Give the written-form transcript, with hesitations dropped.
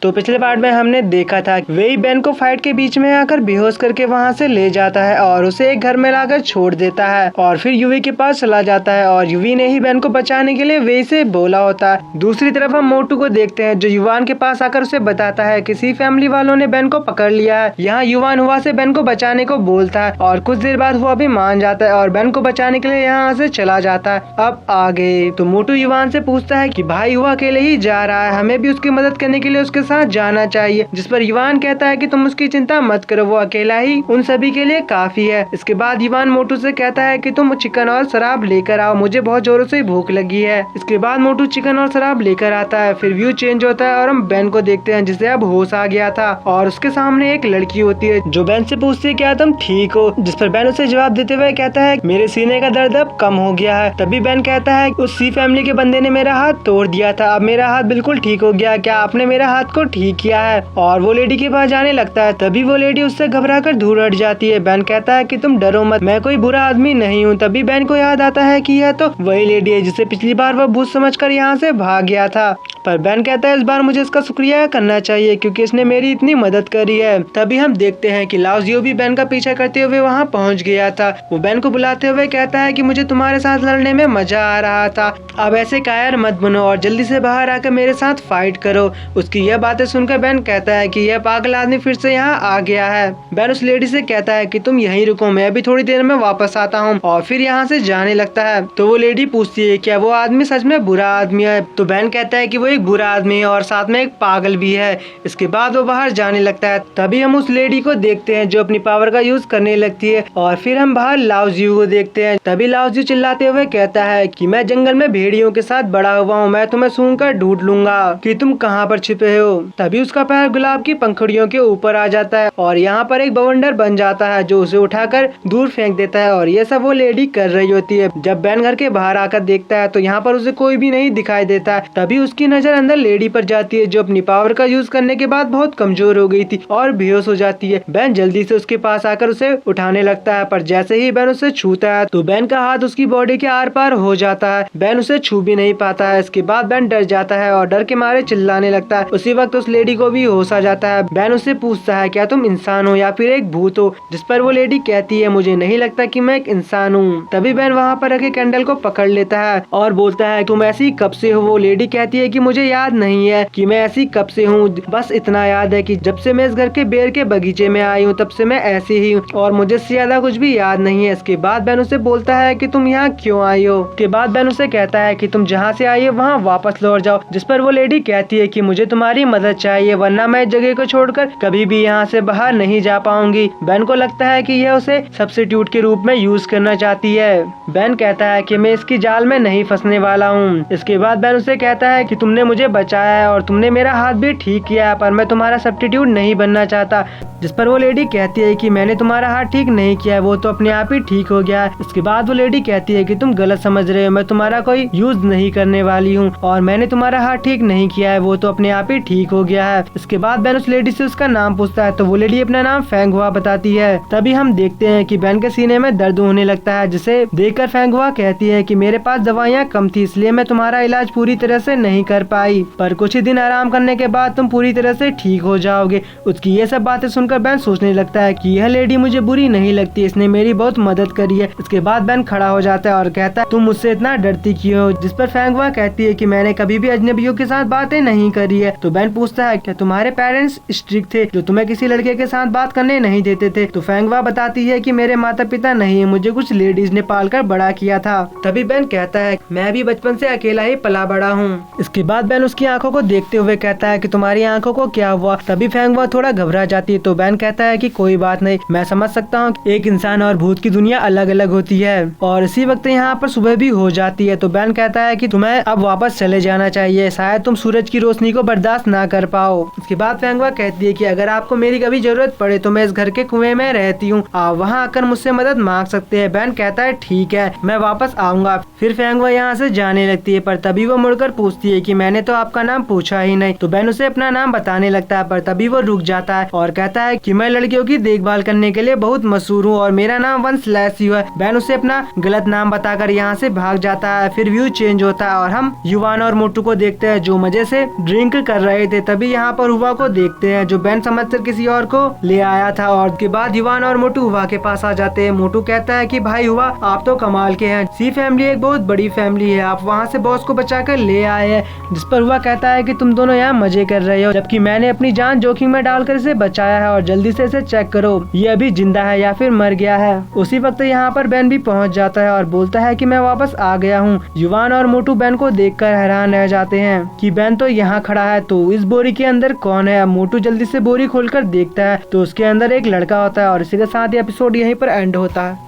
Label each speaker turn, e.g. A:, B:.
A: तो पिछले पार्ट में हमने देखा था वही बेन को फाइट के बीच में आकर बेहोश करके वहाँ से ले जाता है और उसे एक घर में लाकर छोड़ देता है और फिर यूवी के पास चला जाता है और यूवी ने ही बेन को बचाने के लिए वे से बोला होता है। दूसरी तरफ हम मोटू को देखते हैं जो युवान के पास आकर उसे बताता है किसी फैमिली वालों ने बेन को पकड़ लिया है। यहाँ युवान हुआ से बेन को बचाने को बोलता है और कुछ देर बाद हुआ भी मान जाता है और बेन को बचाने के लिए यहाँ से चला जाता है। अब आगे तो मोटू युवान से पूछता है कि भाई हुआ अकेले ही जा रहा है, हमें भी उसकी मदद करने के लिए उसके साथ जाना चाहिए। जिस पर युवान कहता है कि तुम उसकी चिंता मत करो, वो अकेला ही उन सभी के लिए काफी है। इसके बाद युवान मोटू से कहता है कि तुम चिकन और शराब लेकर आओ, मुझे बहुत जोरों से भूख लगी है। इसके बाद मोटू चिकन और शराब लेकर आता है। फिर व्यू चेंज होता है और हम बेन को देखते हैं जिसे अब होश आ गया था और उसके सामने एक लड़की होती है जो बेन से पूछती है क्या तुम ठीक हो, जिस पर बेन उसे जवाब देते हुए कहता है मेरे सीने का दर्द अब कम हो गया है। तभी बेन कहता है उस सी फैमिली के बंदे ने मेरा हाथ तोड़ दिया था, अब मेरा हाथ बिल्कुल ठीक हो गया, क्या आपने मेरा हाथ को ठीक किया है। और वो लेडी के पास जाने लगता है। तभी वो लेडी उससे घबरा कर दूर हट जाती है। बेन कहता है कि तुम डरो मत, मैं कोई बुरा आदमी नहीं हूँ। तभी बेन को याद आता है कि यह तो वही लेडी है जिसे पिछली बार वह भूत समझकर यहाँ से भाग गया था। पर बेन कहता है इस बार मुझे इसका शुक्रिया करना चाहिए क्योंकि इसने मेरी इतनी मदद करी है। तभी हम देखते हैं कि लाओ जियो भी बेन का पीछा करते हुए वहाँ पहुँच गया था। वो बेन को बुलाते हुए कहता है कि मुझे तुम्हारे साथ लड़ने में मजा आ रहा था, अब ऐसे कायर मत बनो और जल्दी से बाहर आकर मेरे साथ फाइट करो। उसकी यह बातें सुनकर बेन कहता है कि यह पागल आदमी फिर से यहाँ आ गया है। बेन उस लेडी से कहता है कि तुम यहीं रुको, मैं अभी थोड़ी देर में वापस आता हूँ और फिर यहाँ से जाने लगता है। तो वो लेडी पूछती है क्या वो आदमी सच में बुरा आदमी है। तो बेन कहता है कि वो एक बुरा आदमी है और साथ में एक पागल भी है। इसके बाद वो बाहर जाने लगता है। तभी हम उस लेडी को देखते हैं जो अपनी पावर का यूज करने लगती है और फिर हम बाहर लाओ जियो को देखते हैं। तभी लाओ जियो चिल्लाते हुए कहता है कि मैं जंगल में भेड़ियों के साथ बड़ा हुआ हूँ, मैं तुम्हें सूंघकर ढूंढ लूंगा कि तुम कहाँ पर छिपे हो। तभी उसका पैर गुलाब की पंखुड़ियों के ऊपर आ जाता है और यहाँ पर एक बवंडर बन जाता है जो उसे उठाकर दूर फेंक देता है और ये सब वो लेडी कर रही होती है। जब बेन घर के बाहर आकर देखता है तो यहाँ पर उसे कोई भी नहीं दिखाई देता है। तभी उसकी नजर अंदर लेडी पर जाती है जो अपनी पावर का यूज करने के बाद बहुत कमजोर हो गई थी और बेहोश हो जाती है। बेन जल्दी से उसके पास आकर उसे उठाने लगता है पर जैसे ही बेन उसे छूता है तो बेन का हाथ उसकी बॉडी के आर पार हो जाता है। बेन उसे छू भी नहीं पाता है। इसके बाद बेन डर जाता है और डर के मारे चिल्लाने लगता है। उसी वक्त उस लेडी को भी होश आ जाता है। बेन उससे पूछता है क्या तुम इंसान हो या फिर एक भूत हो, जिस पर वो लेडी कहती है मुझे नहीं लगता कि मैं एक इंसान हूँ। तभी बेन वहाँ पर रखे कैंडल को पकड़ लेता है और बोलता है तुम ऐसी कब से हो। वो लेडी कहती है कि मुझे याद नहीं है कि मैं ऐसी कब से हूँ, बस इतना याद है कि जब से मैं इस घर के बेर के बगीचे में आई हूँ तब से मैं ऐसी ही हूँ और मुझे इससे ज्यादा कुछ भी याद नहीं है। इसके बाद बेन उसे बोलता है कि तुम यहाँ क्यों आई हो। इसके बाद बेन उसे कहता है कि तुम जहाँ से आई हो वहाँ वापस लौट जाओ, जिस पर वो लेडी कहती है कि मुझे तुम्हारी मदद चाहिए वरना मैं इस जगह को छोड़कर कभी भी यहाँ से बाहर नहीं जा पाऊंगी। बेन को लगता है कि यह उसे सब्स्टिट्यूट के रूप में यूज करना चाहती है। बेन कहता है कि मैं इसकी जाल में नहीं फंसने वाला हूँ। इसके बाद बेन उसे कहता है कि तुमने मुझे बचाया है और तुमने मेरा हाथ भी ठीक किया है पर मैं तुम्हारा सब्स्टिट्यूट नहीं बनना चाहता, जिस पर वो लेडी कहती है कि मैंने तुम्हारा हाथ ठीक नहीं किया है, वो तो अपने आप ही ठीक हो गया है। इसके बाद वो लेडी कहती है कि तुम गलत समझ रहे हो, मैं तुम्हारा कोई यूज नहीं करने वाली हूँ और मैंने तुम्हारा हाथ ठीक नहीं किया है, वो तो अपने आप ही ठीक हो गया है। इसके बाद बेन उस लेडी से उसका नाम पूछता है तो वो लेडी अपना नाम फेंग हुआ बताती है। तभी हम देखते हैं कि बेन के सीने में दर्द होने लगता है, जिसे देखकर फेंग हुआ कहती है कि मेरे पास दवाइयाँ कम थी इसलिए मैं तुम्हारा इलाज पूरी तरह से नहीं कर पाई, पर कुछ ही दिन आराम करने के बाद तुम पूरी तरह से ठीक हो जाओगे। उसकी ये सब बातें सुनकर बेन सोचने लगता है कि यह लेडी मुझे बुरी नहीं लगती, इसने मेरी बहुत मदद करी है। इसके बाद बेन खड़ा हो जाता है और कहता है तुम मुझसे इतना डरती क्यों, जिस पर फेंग हुआ कहती है कि मैंने कभी भी अजनबियों के साथ बातें नहीं करी है। तो बेन पूछता है क्या तुम्हारे पेरेंट्स स्ट्रिक्ट थे जो तुम्हें किसी लड़के के साथ बात करने नहीं देते थे। तो फेंग हुआ बताती है कि मेरे माता पिता नहीं है, मुझे कुछ लेडीज ने पाल कर बड़ा किया था। तभी बेन कहता है मैं भी बचपन से अकेला ही पला बड़ा हूँ। इसके बाद बेन उसकी आंखों को देखते हुए कहता है कि तुम्हारी आंखों को क्या हुआ। तभी फेंग हुआ थोड़ा घबरा जाती है। तो बेन कहता है कि कोई बात नहीं, मैं समझ सकता हूँ एक इंसान और भूत की दुनिया अलग अलग होती है। और इसी वक्त यहाँ पर सुबह भी हो जाती है। तो बेन कहता है कि तुम्हें अब वापस चले जाना चाहिए, शायद तुम सूरज की रोशनी को बर्दाश्त ना कर पाओ। इसके बाद फेंग हुआ कहती है कि अगर आपको मेरी कभी जरूरत पड़े तो मैं इस घर के कुएं में रहती हूँ, आप वहाँ आकर मुझसे मदद मांग सकते हैं। बेन कहता है ठीक है, मैं वापस आऊंगा। फिर फेंग हुआ यहाँ से जाने लगती है पर तभी वो मुड़कर पूछती है कि मैंने तो आपका नाम पूछा ही नहीं। तो बेन उसे अपना नाम बताने लगता है पर तभी वो रुक जाता है और कहता है कि मैं लड़कियों की देखभाल करने के लिए बहुत मशहूर हूँ और मेरा नाम वंसलैसी है। बेन उसे अपना गलत नाम बताकर यहाँ से भाग जाता है। फिर व्यू चेंज होता है और हम युवान और मोटू को देखते हैं जो मजे से ड्रिंक कर रहे रहे थे तभी यहाँ पर युवा को देखते हैं जो बेन समझकर किसी और को ले आया था। और उसके बाद युवान और मोटू युवा के पास आ जाते हैं। मोटू कहता है कि भाई युवा, आप तो कमाल के हैं, सी फैमिली एक बहुत बड़ी फैमिली है, आप वहाँ से बॉस को बचाकर ले आए हैं। जिस पर युवा कहता है कि तुम दोनों यहाँ मजे कर रहे हो, जबकि मैंने अपनी जान जोखिम में डालकर इसे बचाया है और जल्दी से इसे चेक करो, ये अभी जिंदा है या फिर मर गया है। उसी वक्त यहाँ पर बेन भी पहुँच जाता है और बोलता है कि मैं वापस आ गया हूँ। युवान और मोटू बेन को देखकर हैरान रह जाते हैं कि बेन तो यहाँ खड़ा है, तो इस बोरी के अंदर कौन है। मोटू जल्दी से बोरी खोलकर देखता है तो उसके अंदर एक लड़का होता है। और इसी के साथ ही एपिसोड यहीं पर एंड होता है।